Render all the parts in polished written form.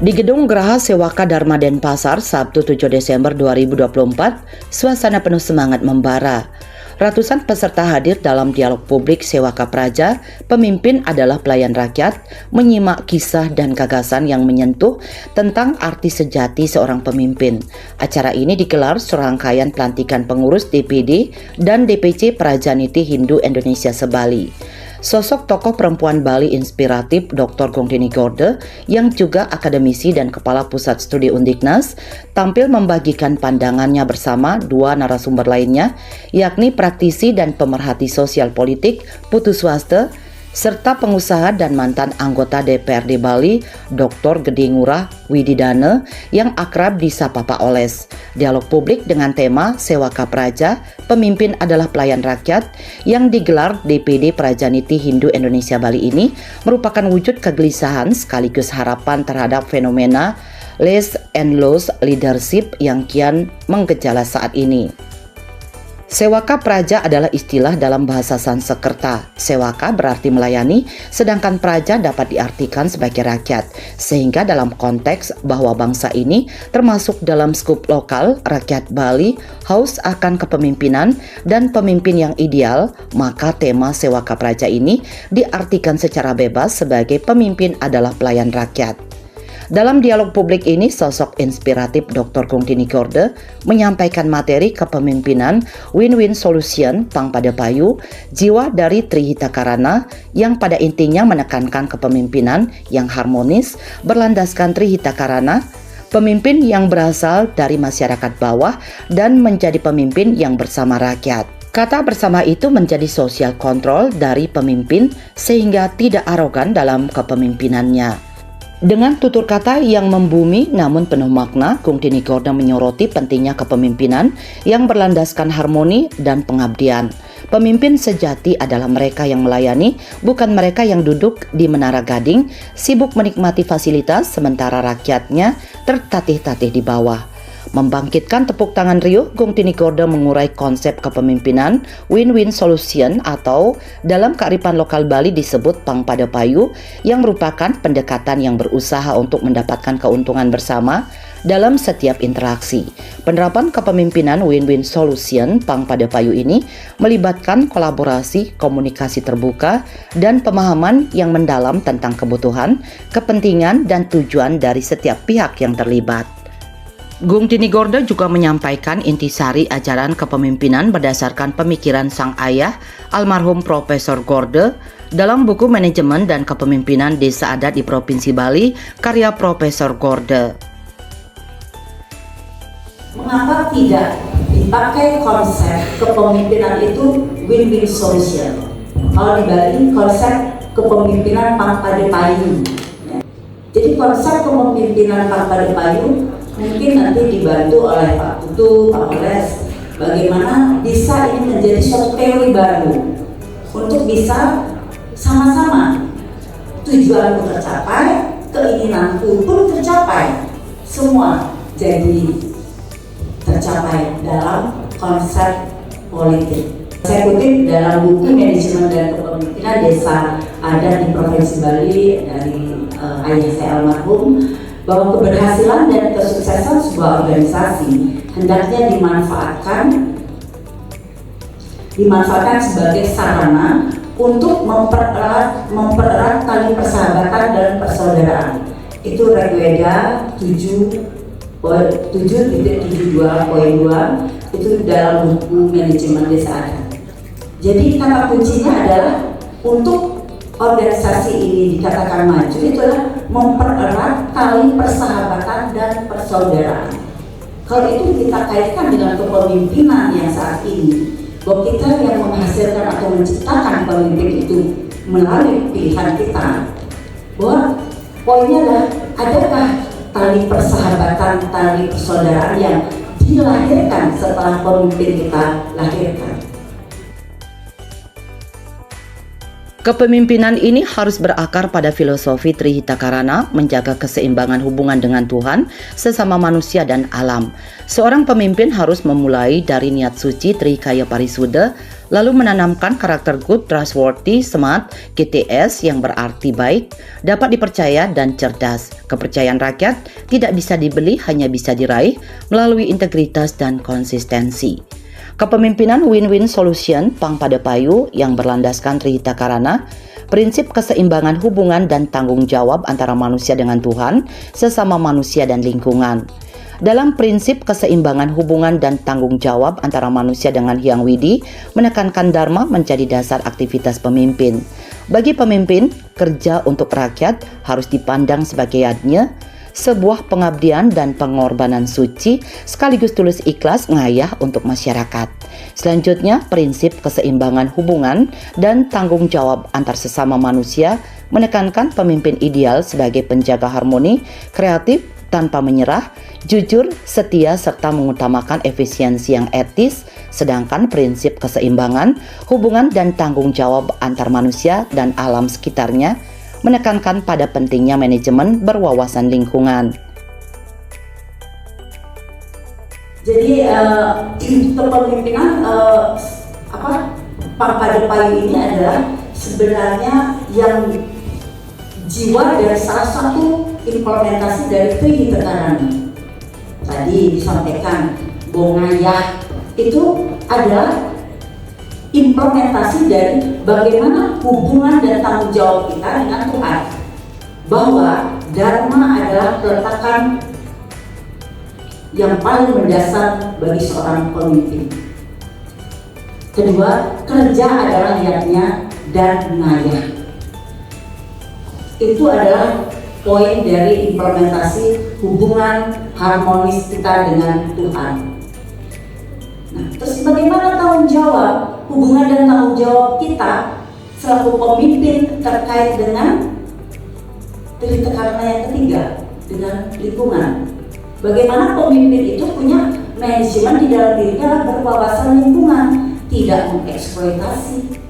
Di Gedung Geraha Sewaka Dharma Denpasar, Sabtu 7 Desember 2024, suasana penuh semangat membara. Ratusan peserta hadir dalam dialog publik Sewaka Praja, pemimpin adalah pelayan rakyat, menyimak kisah dan gagasan yang menyentuh tentang arti sejati seorang pemimpin. Acara ini digelar serangkaian pelantikan pengurus DPD dan DPC Prajaniti Hindu Indonesia Sebali. Sosok tokoh perempuan Bali inspiratif Dr. Gongtini Gorde yang juga akademisi dan kepala pusat studi Undiknas tampil membagikan pandangannya bersama dua narasumber lainnya, yakni praktisi dan pemerhati sosial politik Putu Swaste serta pengusaha dan mantan anggota DPRD Bali Dr. Gede Ngurah Wididane yang akrab disapa Pak Oles. Dialog publik dengan tema Sewaka Praja, pemimpin adalah pelayan rakyat yang digelar DPD Prajaniti Hindu Indonesia Bali ini merupakan wujud kegelisahan sekaligus harapan terhadap fenomena less and loss leadership yang kian menggejala saat ini. Sewaka Praja adalah istilah dalam bahasa Sanskerta. Sewaka berarti melayani, sedangkan Praja dapat diartikan sebagai rakyat. Sehingga dalam konteks bahwa bangsa ini termasuk dalam skup lokal, rakyat Bali haus akan kepemimpinan dan pemimpin yang ideal, maka tema Sewaka Praja ini diartikan secara bebas sebagai pemimpin adalah pelayan rakyat. Dalam dialog publik ini, sosok inspiratif Dr. Gongtini Gorde menyampaikan materi kepemimpinan win-win solution Pangpada Payu, jiwa dari Trihita Karana yang pada intinya menekankan kepemimpinan yang harmonis berlandaskan Trihita Karana, pemimpin yang berasal dari masyarakat bawah dan menjadi pemimpin yang bersama rakyat. Kata bersama itu menjadi social control dari pemimpin sehingga tidak arogan dalam kepemimpinannya. Dengan tutur kata yang membumi namun penuh makna, Gongtini Gorde menyoroti pentingnya kepemimpinan yang berlandaskan harmoni dan pengabdian. Pemimpin sejati adalah mereka yang melayani, bukan mereka yang duduk di Menara Gading, sibuk menikmati fasilitas sementara rakyatnya tertatih-tatih di bawah. Membangkitkan tepuk tangan riuh, Gongtini Gorde mengurai konsep kepemimpinan win-win solution atau dalam kearifan lokal Bali disebut Pangpada Payu yang merupakan pendekatan yang berusaha untuk mendapatkan keuntungan bersama dalam setiap interaksi. Penerapan kepemimpinan win-win solution Pangpada Payu ini melibatkan kolaborasi, komunikasi terbuka, dan pemahaman yang mendalam tentang kebutuhan, kepentingan, dan tujuan dari setiap pihak yang terlibat. Gongtini Gorde juga menyampaikan intisari ajaran kepemimpinan berdasarkan pemikiran sang ayah, almarhum Profesor Gorde, dalam buku Manajemen dan Kepemimpinan Desa Adat di Provinsi Bali, karya Profesor Gorde. Mengapa tidak dipakai konsep kepemimpinan itu win-win solution? Kalau di Bali, konsep kepemimpinan Pangpada Payu. Jadi konsep kepemimpinan Pangpada Payu mungkin nanti dibantu oleh Pak Putu, Pak Oles, bagaimana bisa ini menjadi suatu teori baru untuk bisa sama-sama tujuanku tercapai, keinginanku pun tercapai, semua jadi tercapai dalam konsep politik. Saya kutip dalam buku Manajemen dan Kepemimpinan Desa Adat di Provinsi Bali dari ayah saya almarhum, bahwa keberhasilan dan kesuksesan sebuah organisasi hendaknya dimanfaatkan sebagai sarana untuk mempererat tali persahabatan dan persaudaraan. Itu Rekweda 7.72.2 itu dalam buku Manajemen Desa Adat. Jadi kata kuncinya adalah untuk organisasi ini dikatakan maju itu adalah mempererat tali persahabatan dan persaudaraan. Kalau itu kita kaitkan dengan kepemimpinan yang saat ini, bahwa kita yang menghasilkan atau menciptakan pemimpin itu melalui pilihan kita, bahwa poinnya adalah adakah tali persahabatan, tali persaudaraan yang dilahirkan setelah pemimpin kita lahirkan. Kepemimpinan ini harus berakar pada filosofi Trihita Karana, menjaga keseimbangan hubungan dengan Tuhan, sesama manusia dan alam. Seorang pemimpin harus memulai dari niat suci Trikaya Parisuddha, lalu menanamkan karakter good, trustworthy, smart, GTS yang berarti baik, dapat dipercaya dan cerdas. Kepercayaan rakyat tidak bisa dibeli, hanya bisa diraih melalui integritas dan konsistensi. Kepemimpinan win-win solution Pangpadapayu yang berlandaskan Trihita Karana, prinsip keseimbangan hubungan dan tanggung jawab antara manusia dengan Tuhan, sesama manusia dan lingkungan. Dalam prinsip keseimbangan hubungan dan tanggung jawab antara manusia dengan Hyang Widi, menekankan Dharma menjadi dasar aktivitas pemimpin. Bagi pemimpin, kerja untuk rakyat harus dipandang sebagai yadnya, sebuah pengabdian dan pengorbanan suci sekaligus tulus ikhlas ngayah untuk masyarakat. Selanjutnya, prinsip keseimbangan hubungan dan tanggung jawab antar sesama manusia menekankan pemimpin ideal sebagai penjaga harmoni, kreatif, tanpa menyerah, jujur, setia, serta mengutamakan efisiensi yang etis, sedangkan prinsip keseimbangan hubungan dan tanggung jawab antar manusia dan alam sekitarnya menekankan pada pentingnya manajemen berwawasan lingkungan. Jadi kepemimpinan Pangpadapayu ini adalah sebenarnya yang jiwa dari salah satu implementasi dari Trihita Karana. Tadi disampaikan Bongayah itu adalah implementasi dari bagaimana hubungan dan tanggung jawab kita dengan Tuhan, bahwa Dharma adalah peletakan yang paling mendasar bagi seorang pemimpin. Kedua, kerja adalah niatnya dan ngayah. Itu adalah poin dari implementasi hubungan harmonis kita dengan Tuhan. Nah, terus bagaimana tanggung jawab, hubungan dan tanggung jawab kita selaku pemimpin terkait dengan Trihita Karana yang ketiga, dengan lingkungan. Bagaimana pemimpin itu punya manajemen di dalam dirinya berwawasan lingkungan, tidak mengeksploitasi.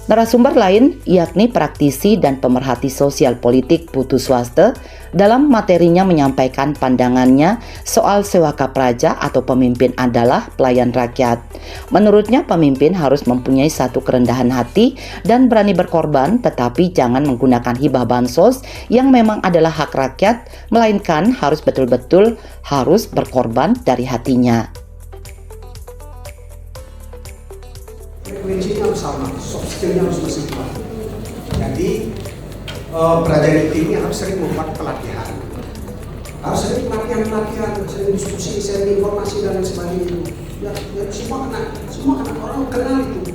Narasumber lain yakni praktisi dan pemerhati sosial politik Putu Swasta dalam materinya menyampaikan pandangannya soal Sewaka Praja atau pemimpin adalah pelayan rakyat. Menurutnya pemimpin harus mempunyai satu kerendahan hati dan berani berkorban, tetapi jangan menggunakan hibah bansos yang memang adalah hak rakyat, melainkan harus betul-betul harus berkorban dari hatinya. Frekuensinya harus sama, soft skill-nya harus masih kuat. Jadi Prajaniti ini harus sering membuat pelatihan, harus sering pelatihan, sering diskusi, sharing informasi dan lain sebagainya. Ya, semua kena orang kenal itu.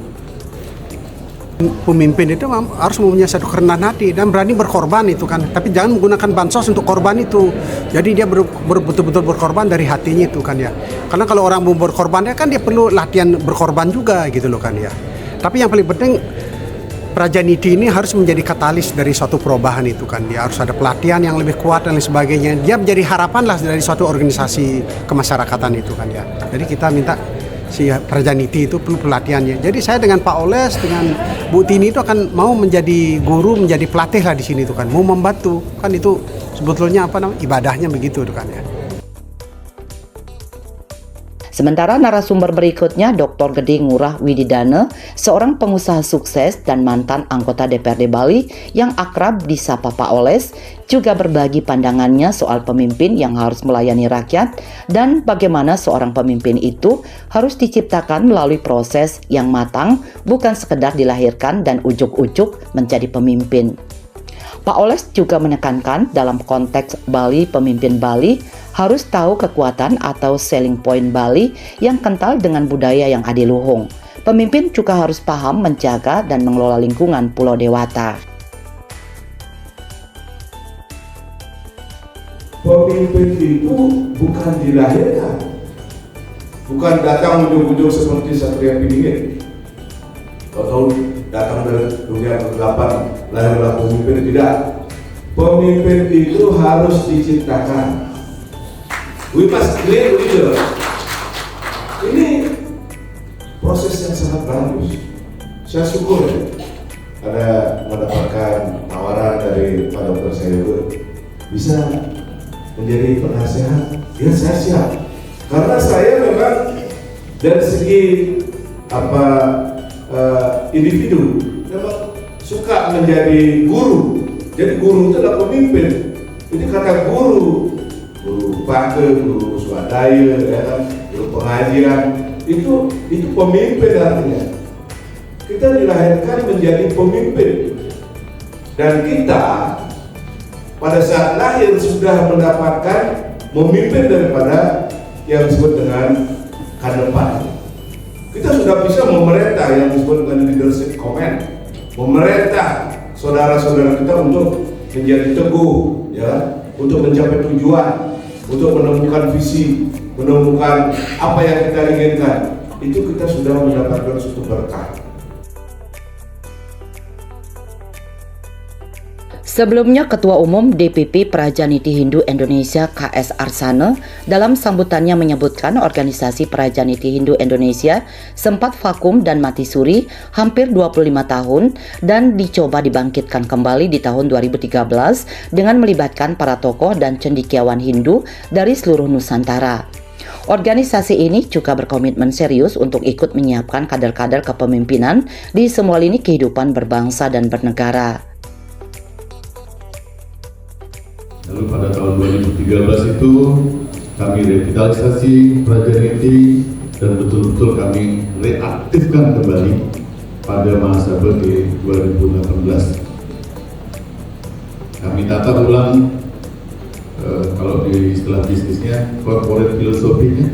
Pemimpin itu harus mempunyai satu kerendahan hati dan berani berkorban itu kan. Tapi jangan menggunakan bansos untuk korban itu. Jadi dia betul-betul berkorban dari hatinya itu kan ya. Karena kalau orang mau berkorban kan dia perlu latihan berkorban juga gitu loh kan ya. Tapi yang paling penting Prajaniti ini harus menjadi katalis dari suatu perubahan itu kan. Dia harus ada pelatihan yang lebih kuat dan lain sebagainya. Dia menjadi harapan lah dari suatu organisasi kemasyarakatan itu kan ya. Jadi kita minta si Prajaniti itu perlu pelatihannya. Jadi saya dengan Pak Oles, dengan Bu Tini itu akan mau menjadi guru, menjadi pelatih lah di sini itu kan, mau membantu kan itu sebetulnya ibadahnya begitu itu kan ya. Sementara narasumber berikutnya Dr. Gede Ngurah Wididana, seorang pengusaha sukses dan mantan anggota DPRD Bali yang akrab disapa Pak Oles, juga berbagi pandangannya soal pemimpin yang harus melayani rakyat dan bagaimana seorang pemimpin itu harus diciptakan melalui proses yang matang, bukan sekedar dilahirkan dan ujuk-ujuk menjadi pemimpin. Pak Oles juga menekankan dalam konteks Bali, pemimpin Bali harus tahu kekuatan atau selling point Bali yang kental dengan budaya yang adiluhung. Pemimpin juga harus paham menjaga dan mengelola lingkungan Pulau Dewata. Pemimpin itu bukan dilahirkan, bukan datang ujung-ujung seperti Satria Piningit atau datang dari dunia kegelapan lahirlah pemimpin. Tidak, pemimpin itu harus diciptakan. We must create leader. Ini proses yang sangat bagus. Saya syukur ada mendapatkan tawaran dari Pak Dr. Sayur bisa menjadi penasehat. Ya saya siap, karena saya memang dari segi individu memang suka menjadi guru. Jadi guru itu adalah pemimpin. Jadi kata guru pakai, guru swadaya, ya kan, guru pengajian, itu pemimpin artinya. Kita dilahirkan menjadi pemimpin, dan kita pada saat lahir sudah mendapatkan memimpin daripada yang disebut dengan kadepan. Kita sudah bisa memerintah yang disebut dengan leadership command, memerintah saudara-saudara kita untuk menjadi teguh, ya, untuk mencapai tujuan, untuk menemukan visi, menemukan apa yang kita inginkan. Itu kita sudah mendapatkan suatu berkah. Sebelumnya, Ketua Umum DPP Prajaniti Hindu Indonesia KS Arsana dalam sambutannya menyebutkan organisasi Prajaniti Hindu Indonesia sempat vakum dan mati suri hampir 25 tahun dan dicoba dibangkitkan kembali di tahun 2013 dengan melibatkan para tokoh dan cendekiawan Hindu dari seluruh Nusantara. Organisasi ini juga berkomitmen serius untuk ikut menyiapkan kader-kader kepemimpinan di semua lini kehidupan berbangsa dan bernegara. Lalu pada tahun 2013 itu kami revitalisasi Prajaniti dan betul-betul kami reaktifkan kembali pada masa BG 2018. Kami tata ulang kalau di istilah bisnisnya corporate filosofinya.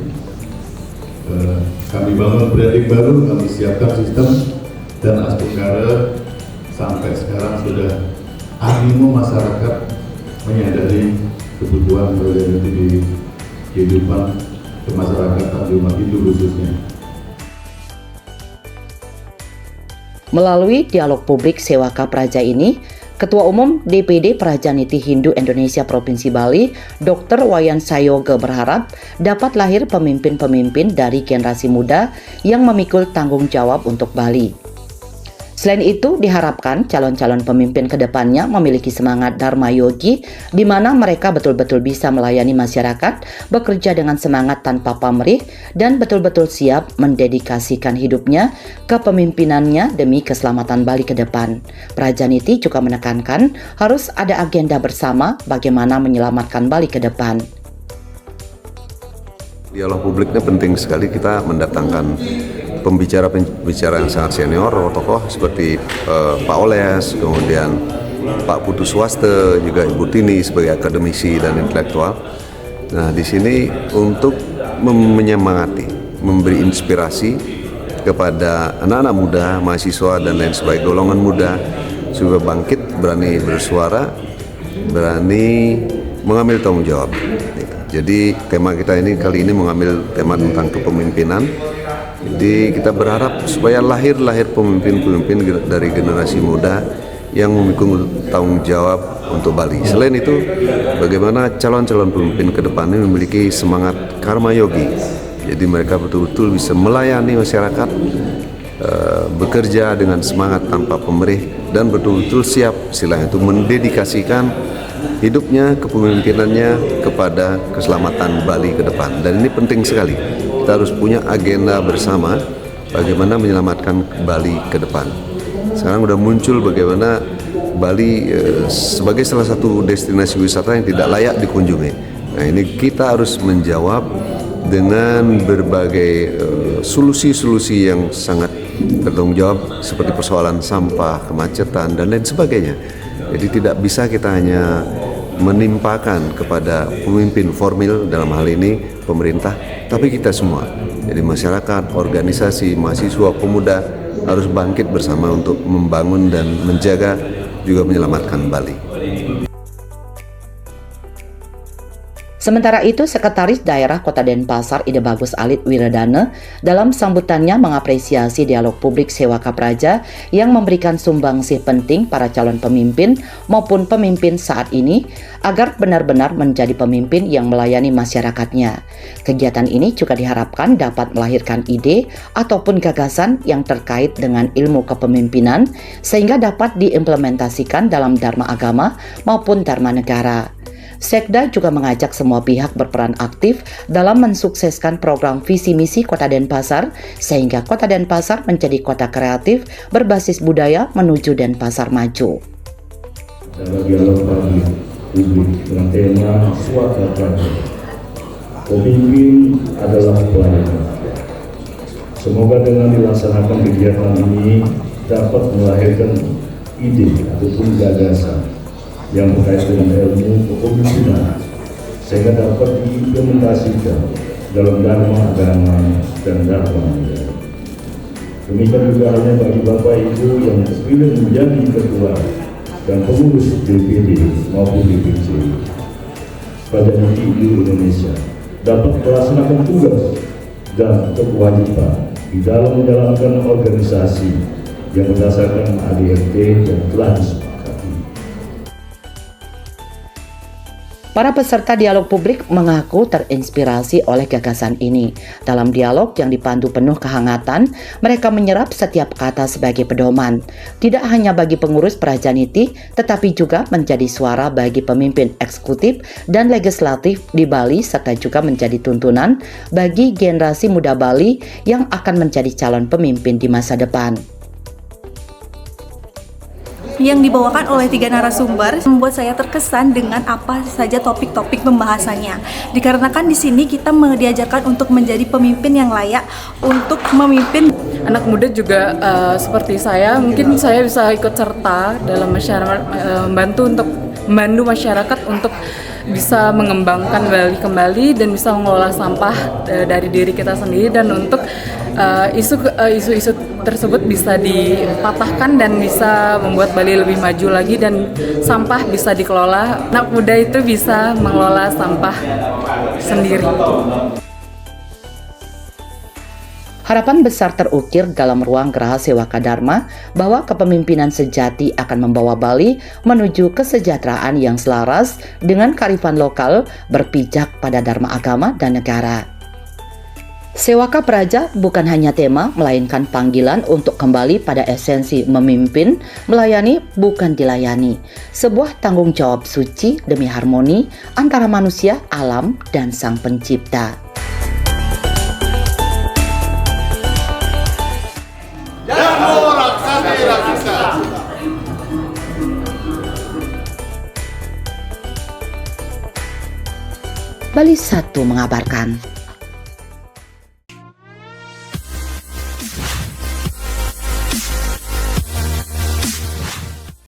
Kami bangun branding baru, kami siapkan sistem, dan Aspekara sampai sekarang sudah animo masyarakat menyadari kebutuhan Prajaniti di kehidupan kemasyarakatan di umat Hindu khususnya. Melalui dialog publik Sewaka Praja ini, Ketua Umum DPD Prajaniti Hindu Indonesia Provinsi Bali, Dr. Wayan Sayoga berharap dapat lahir pemimpin-pemimpin dari generasi muda yang memikul tanggung jawab untuk Bali. Selain itu, diharapkan calon-calon pemimpin ke depannya memiliki semangat Dharma Yogi, di mana mereka betul-betul bisa melayani masyarakat, bekerja dengan semangat tanpa pamrih, dan betul-betul siap mendedikasikan hidupnya ke pemimpinannya demi keselamatan Bali ke depan. Prajaniti juga menekankan harus ada agenda bersama bagaimana menyelamatkan Bali ke depan. Dialog publiknya penting sekali, kita mendatangkan pembicara yang sangat senior, tokoh seperti Pak Oles, kemudian Pak Putu Swaste, juga Ibu Tini sebagai akademisi dan intelektual. Nah, di sini untuk menyemangati, memberi inspirasi kepada anak-anak muda, mahasiswa dan lain sebagainya, golongan muda juga bangkit, berani bersuara, berani mengambil tanggung jawab. Jadi tema kita ini kali ini mengambil tema tentang kepemimpinan. Jadi kita berharap supaya lahir pemimpin-pemimpin dari generasi muda yang memikul tanggung jawab untuk Bali. Selain itu, bagaimana calon-calon pemimpin ke depan ini memiliki semangat karma yogi. Jadi mereka betul-betul bisa melayani masyarakat, bekerja dengan semangat tanpa pamrih, dan betul-betul siap istilahnya itu mendedikasikan hidupnya, kepemimpinannya kepada keselamatan Bali ke depan. Dan ini penting sekali. Kita harus punya agenda bersama bagaimana menyelamatkan Bali ke depan. Sekarang sudah muncul bagaimana Bali sebagai salah satu destinasi wisata yang tidak layak dikunjungi. Nah, ini kita harus menjawab dengan berbagai solusi-solusi yang sangat bertanggung jawab, seperti persoalan sampah, kemacetan, dan lain sebagainya. Jadi tidak bisa kita hanya menimpakan kepada pemimpin formil, dalam hal ini pemerintah, tapi kita semua. Jadi masyarakat, organisasi, mahasiswa, pemuda harus bangkit bersama untuk membangun dan menjaga juga menyelamatkan Bali. Sementara itu, Sekretaris Daerah Kota Denpasar Ide Bagus Alit Wiradana dalam sambutannya mengapresiasi dialog publik Sewaka Praja yang memberikan sumbangsih penting para calon pemimpin maupun pemimpin saat ini agar benar-benar menjadi pemimpin yang melayani masyarakatnya. Kegiatan ini juga diharapkan dapat melahirkan ide ataupun gagasan yang terkait dengan ilmu kepemimpinan sehingga dapat diimplementasikan dalam dharma agama maupun dharma negara. Sekda juga mengajak semua pihak berperan aktif dalam mensukseskan program visi misi Kota Denpasar sehingga Kota Denpasar menjadi kota kreatif berbasis budaya menuju Denpasar maju. Dalam dialog publik dengan tema Sewaka Praja, pemimpin adalah pelayan. Semoga dengan dilaksanakan kegiatan ini dapat melahirkan ide ataupun gagasan yang berkait dengan ilmu kepemimpinan sehingga dapat diimplementasikan dalam dharma agama dan dharma negara. Demikian juga halnya bagi Bapak Ibu yang terpilih menjadi ketua dan pengurus DPD maupun DPC pada di Indonesia dapat melaksanakan tugas dan kewajiban di dalam menjalankan organisasi yang berdasarkan ADRT yang telah disepakati. Para peserta dialog publik mengaku terinspirasi oleh gagasan ini. Dalam dialog yang dipandu penuh kehangatan, mereka menyerap setiap kata sebagai pedoman. Tidak hanya bagi pengurus Prajaniti, tetapi juga menjadi suara bagi pemimpin eksekutif dan legislatif di Bali, serta juga menjadi tuntunan bagi generasi muda Bali yang akan menjadi calon pemimpin di masa depan. Yang dibawakan oleh 3 narasumber membuat saya terkesan dengan apa saja topik-topik pembahasannya. Dikarenakan di sini kita diajarkan untuk menjadi pemimpin yang layak untuk memimpin anak muda juga seperti saya. Mungkin saya bisa ikut serta dalam masyarakat, membantu masyarakat untuk bisa mengembangkan Bali kembali dan bisa mengelola sampah dari diri kita sendiri, dan untuk isu-isu tersebut bisa dipatahkan dan bisa membuat Bali lebih maju lagi dan sampah bisa dikelola. Anak muda itu bisa mengelola sampah sendiri. Harapan besar terukir dalam ruang Geraha Sewaka Dharma bahwa kepemimpinan sejati akan membawa Bali menuju kesejahteraan yang selaras dengan kearifan lokal berpijak pada dharma agama dan negara. Sewaka Praja bukan hanya tema, melainkan panggilan untuk kembali pada esensi memimpin, melayani, bukan dilayani. Sebuah tanggung jawab suci demi harmoni antara manusia, alam, dan Sang Pencipta. Bali 1 mengabarkan.